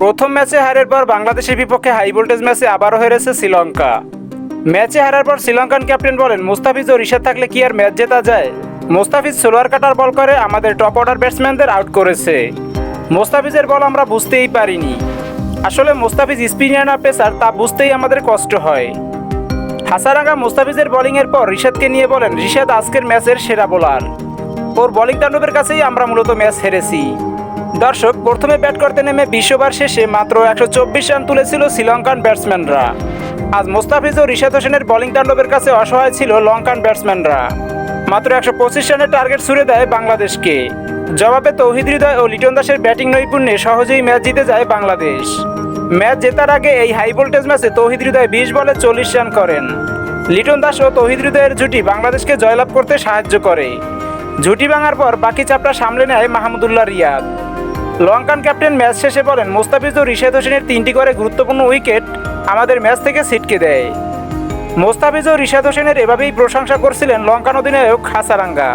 প্রথম ম্যাচে হারের পর বাংলাদেশের বিপক্ষে হাই ভোল্টেজ ম্যাচে আবারও হেরেছে শ্রীলঙ্কা। ম্যাচে হারার পর শ্রীলঙ্কান ক্যাপ্টেন বলেন, মুস্তাফিজ ও রিশাদ থাকলে কি আর ম্যাচ জেতা যায়? মুস্তাফিজ সোলোয়ার কাটার বল করে আমাদের টপ অর্ডার ব্যাটসম্যানদের আউট করেছে। মুস্তাফিজের বল আমরা বুঝতেই পারিনি। আসলে মুস্তাফিজ স্পিনার না পেসার তা বুঝতেই আমাদের কষ্ট হয়। হাসারাঙ্গা মুস্তাফিজের বোলিংয়ের পর রিশাদকে নিয়ে বলেন, রিশাদ আজকের ম্যাচের সেরা বোলার। ওর বোলিং তাণ্ডবের কাছেই আমরা মূলত ম্যাচ হেরেছি। দর্শক, প্রথমে ব্যাট করতে নেমে 20 ওভার শেষে মাত্র 124 রান তুলেছিল শ্রীলঙ্কান ব্যাটসম্যানরা। আজ মুস্তাফিজ ও রিশাদ হোসেনের বোলিং তাণ্ডবের কাছে অসহায় ছিল লঙ্কান ব্যাটসম্যানরা। মাত্র 125 রানের টার্গেট ছুড়ে দেয় বাংলাদেশকে। জবাবে তৌহিদ হৃদয় ও লিটন দাসের ব্যাটিং নৈপুণ্যে সহজেই ম্যাচ জিতে যায় বাংলাদেশ। ম্যাচ জেতার আগে এই হাই ভোল্টেজ ম্যাচে তৌহিদ হৃদয় 20 বলে 40 রান করেন। লিটন দাস ও তৌহিদ হৃদয়ের জুটি বাংলাদেশকে জয়লাভ করতে সাহায্য করে। জুটি ভাঙার পর বাকি চাপটা সামলে নেয় মাহমুদুল্লাহ রিয়াদ। লঙ্কান ক্যাপ্টেন ম্যাচ শেষে বলেন, মুস্তাফিজ ও রিশাদ হোসেনের 3টি করে গুরুত্বপূর্ণ উইকেট আমাদের ম্যাচ থেকে ছিটকে দেয়। মুস্তাফিজ ও রিশাদ হোসেনের এভাবেই প্রশংসা করছিলেন লঙ্কান অধিনায়ক হাসারাঙ্গা।